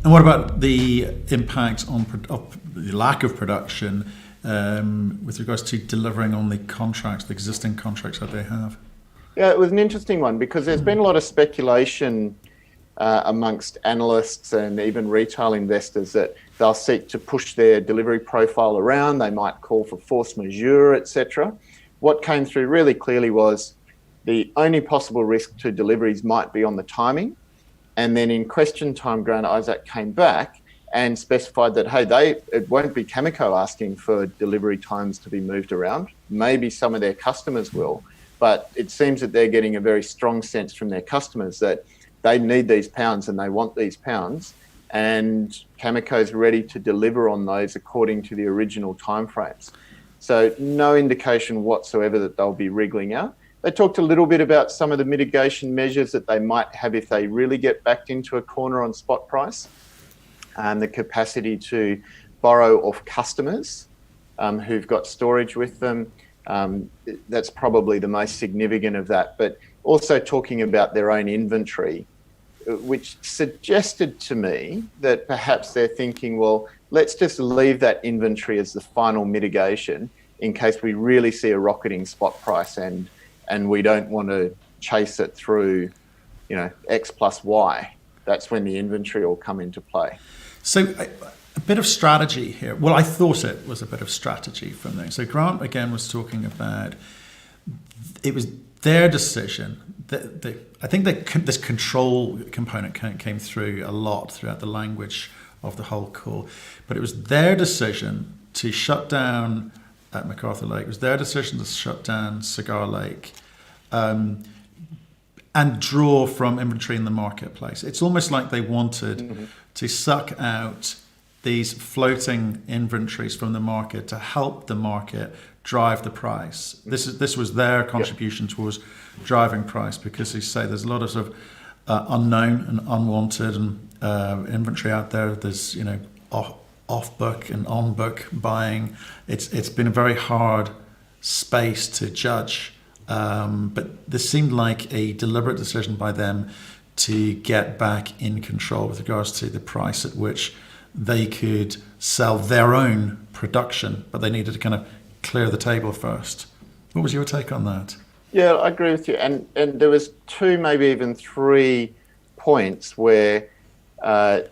And what about the impact on of the lack of production with regards to delivering on the contracts, the existing contracts that they have? Yeah, it was an interesting one because there's been a lot of speculation amongst analysts and even retail investors that they'll seek to push their delivery profile around. They might call for force majeure, etc. What came through really clearly was the only possible risk to deliveries might be on the timing. And then in question time, Grant Isaac came back and specified that, hey, it won't be Cameco asking for delivery times to be moved around. Maybe some of their customers will, but it seems that they're getting a very strong sense from their customers that they need these pounds and they want these pounds, and Cameco's ready to deliver on those according to the original timeframes. So no indication whatsoever that they'll be wriggling out. They talked a little bit about some of the mitigation measures that they might have if they really get backed into a corner on spot price, and the capacity to borrow off customers who've got storage with them. That's probably the most significant of that, but also talking about their own inventory, which suggested to me that perhaps they're thinking, well, let's just leave that inventory as the final mitigation in case we really see a rocketing spot price and we don't want to chase it through, X plus Y. That's when the inventory will come into play. So a bit of strategy here. Well, I thought it was a bit of strategy from there. So Grant, again, was talking about it was their decision. I think this control component came through a lot throughout the language of the whole call. But it was their decision to shut down at McArthur Lake. It was their decision to shut down Cigar Lake and draw from inventory in the marketplace. It's almost like they wanted to suck out these floating inventories from the market to help the market drive the price. This was their contribution towards driving price, because you say there's a lot of sort of unknown and unwanted and inventory out there. There's off book and on book buying. It's been a very hard space to judge, but this seemed like a deliberate decision by them to get back in control with regards to the price at which they could sell their own production, but they needed to kind of clear the table first. What was your take on that? Yeah, I agree with you. And there was 2, maybe even 3 points where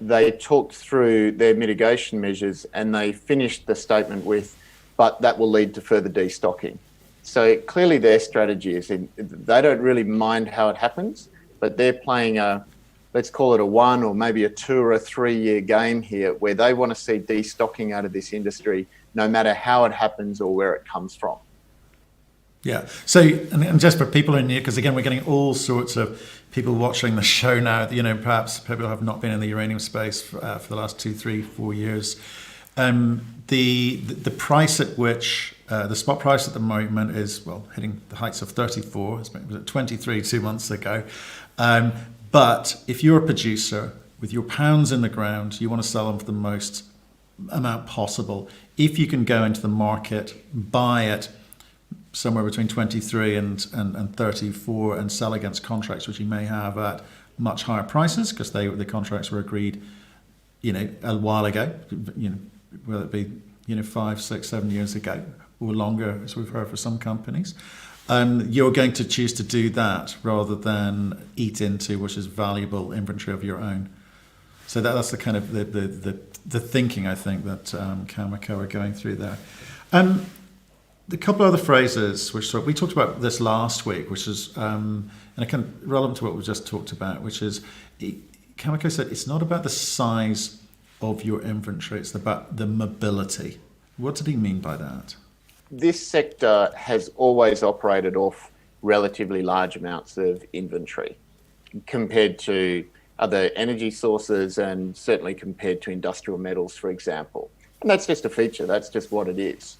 they talked through their mitigation measures and they finished the statement with, but that will lead to further destocking. So clearly their strategy is they don't really mind how it happens, but they're playing let's call it a 1 or maybe a 2 or a 3 year game here, where they want to see destocking out of this industry, no matter how it happens or where it comes from. Yeah. So, and just for people in here, because again, we're getting all sorts of people watching the show now, perhaps people have not been in the uranium space for the last 2, 3, 4 years. The price at which the spot price at the moment is, hitting the heights of 34. It was at 23 2 months ago. But if you're a producer with your pounds in the ground, you want to sell them for the most amount possible. If you can go into the market, buy it somewhere between 23 and 34 and sell against contracts which you may have at much higher prices, because the contracts were agreed, a while ago, whether it be 5, 6, 7 years ago or longer, as we've heard for some companies. You're going to choose to do that rather than eat into which is valuable inventory of your own. So that's the kind of the thinking, I think, that Cameco are going through there. A couple of other phrases which we talked about this last week, which is and kind of relevant to what we just talked about, which is Cameco said it's not about the size of your inventory, it's about the mobility. What did he mean by that? This sector has always operated off relatively large amounts of inventory compared to other energy sources, and certainly compared to industrial metals, for example. And that's just a feature, that's just what it is.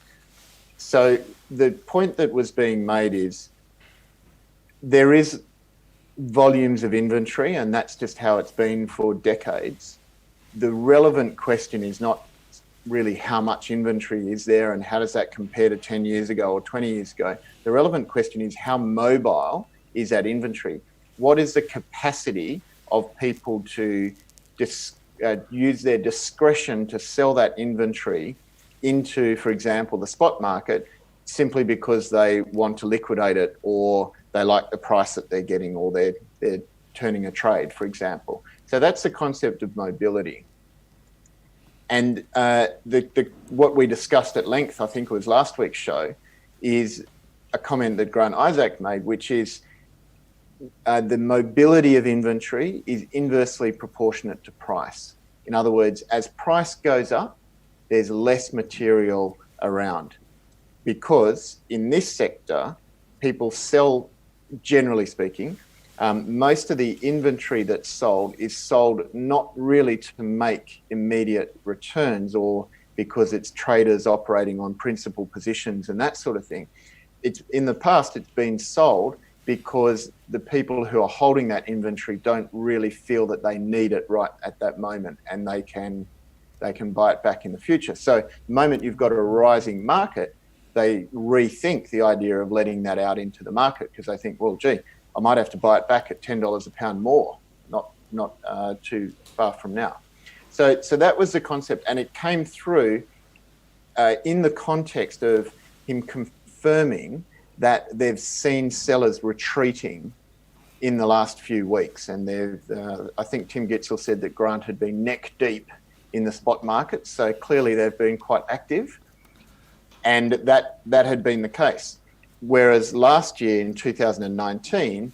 So the point that was being made is there is volumes of inventory, and that's just how it's been for decades. The relevant question is not really how much inventory is there and how does that compare to 10 years ago or 20 years ago. The relevant question is how mobile is that inventory? What is the capacity of people to use their discretion to sell that inventory into, for example, the spot market simply because they want to liquidate it, or they like the price that they're getting, or they're turning a trade, for example. So that's the concept of mobility. And what we discussed at length, I think it was last week's show, is a comment that Grant Isaac made, which is the mobility of inventory is inversely proportionate to price. In other words, as price goes up, there's less material around, because in this sector, people sell, generally speaking, most of the inventory that's sold is sold not really to make immediate returns or because it's traders operating on principal positions and that sort of thing. In the past, it's been sold because the people who are holding that inventory don't really feel that they need it right at that moment, and they can buy it back in the future. So the moment you've got a rising market, they rethink the idea of letting that out into the market, because they think, well, gee, I might have to buy it back at $10 a pound more, not too far from now. So that was the concept, and it came through in the context of him confirming that they've seen sellers retreating in the last few weeks, and I think Tim Gitzel said that Grant had been neck deep in the spot market, so clearly they've been quite active, and that had been the case. Whereas last year in 2019,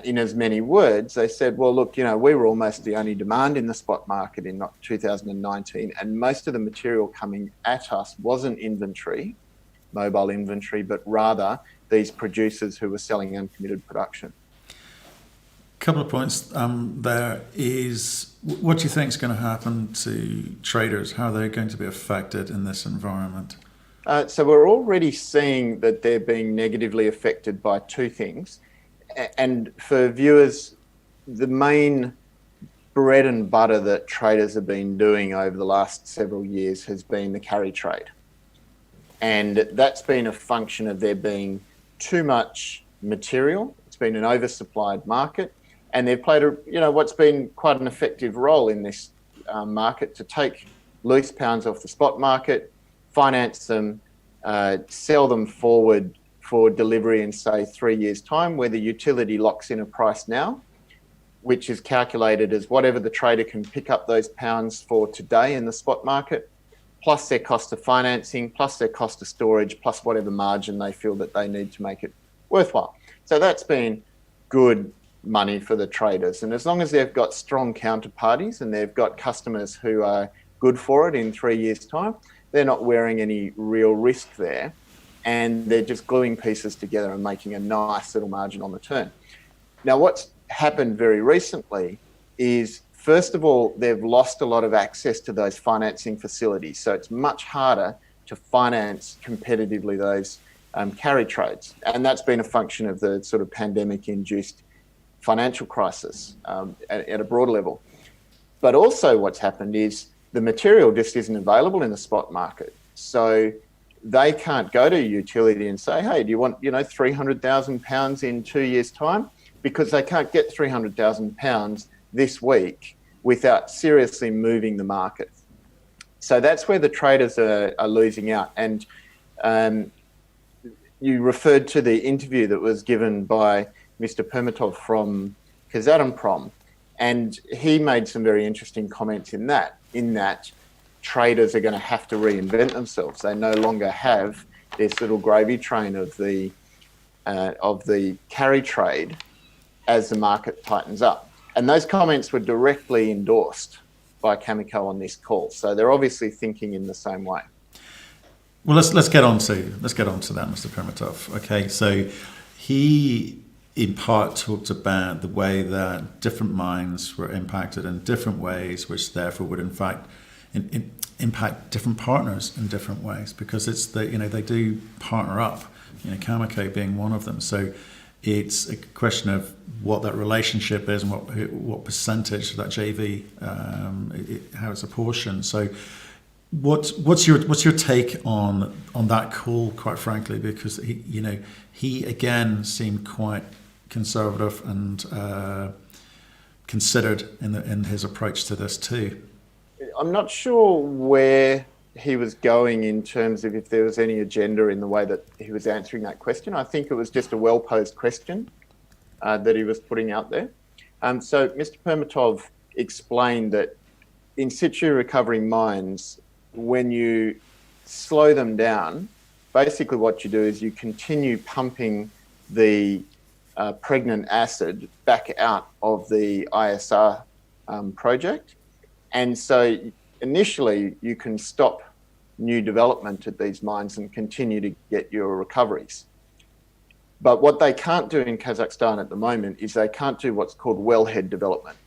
in as many words, they said, well, look, we were almost the only demand in the spot market in 2019, and most of the material coming at us wasn't inventory, mobile inventory, but rather these producers who were selling uncommitted production. Couple of points there is, what do you think is going to happen to traders? How are they going to be affected in this environment? So we're already seeing that they're being negatively affected by two things. And for viewers, the main bread and butter that traders have been doing over the last several years has been the carry trade. And that's been a function of there being too much material. It's been an oversupplied market. And they've played what's been quite an effective role in this market to take loose pounds off the spot market, finance them, sell them forward for delivery in, say, 3 years' time, where the utility locks in a price now, which is calculated as whatever the trader can pick up those pounds for today in the spot market, plus their cost of financing, plus their cost of storage, plus whatever margin they feel that they need to make it worthwhile. So that's been good money for the traders. And as long as they've got strong counterparties and they've got customers who are good for it in 3 years' time, they're not wearing any real risk there. And they're just gluing pieces together and making a nice little margin on the turn. Now, what's happened very recently is, first of all, they've lost a lot of access to those financing facilities. So it's much harder to finance competitively those carry trades. And that's been a function of the sort of pandemic-induced financial crisis at a broad level. But also what's happened is the material just isn't available in the spot market. So they can't go to a utility and say, hey, do you want 300,000 pounds in 2 years' time? Because they can't get 300,000 pounds this week without seriously moving the market. So that's where the traders are losing out. And you referred to the interview that was given by Mr. Permitov from Kazatomprom, and he made some very interesting comments in that traders are going to have to reinvent themselves. They no longer have this little gravy train of the carry trade as the market tightens up. And those comments were directly endorsed by Cameco on this call. So they're obviously thinking in the same way. Well, let's get on to that, Mr. Permitov. Okay, so he in part talked about the way that different mines were impacted in different ways, which therefore would in fact impact different partners in different ways, because it's they do partner up, Cameco being one of them. So it's a question of what that relationship is and what percentage of that JV, how it's apportioned. So what's your take on that call, quite frankly, because he again seemed quite conservative and considered in his approach to this too. I'm not sure where he was going in terms of if there was any agenda in the way that he was answering that question. I think it was just a well-posed question that he was putting out there. So Mr. Permatov explained that in situ recovery mines, when you slow them down, basically what you do is you continue pumping the pregnant acid back out of the ISR project. And so initially you can stop new development at these mines and continue to get your recoveries. But what they can't do in Kazakhstan at the moment is they can't do what's called wellhead development.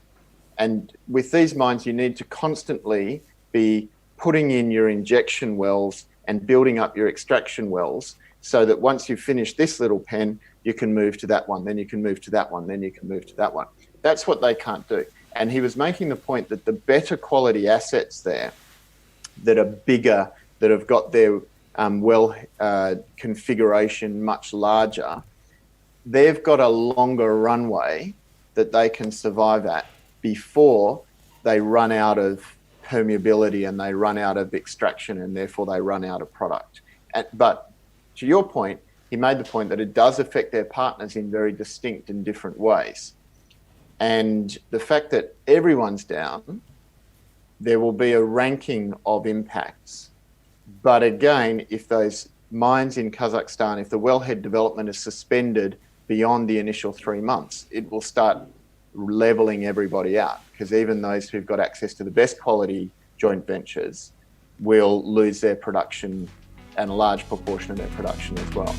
And with these mines, you need to constantly be putting in your injection wells and building up your extraction wells so that once you finish this little pen, you can move to that one, then you can move to that one, then you can move to that one. That's what they can't do. And he was making the point that the better quality assets there that are bigger, that have got their configuration much larger, they've got a longer runway that they can survive at before they run out of permeability and they run out of extraction and therefore they run out of product. But to your point, he made the point that it does affect their partners in very distinct and different ways. And the fact that everyone's down, there will be a ranking of impacts. But again, if those mines in Kazakhstan, if the wellhead development is suspended beyond the initial 3 months, it will start leveling everybody out, because even those who've got access to the best quality joint ventures will lose their production and a large proportion of their production as well.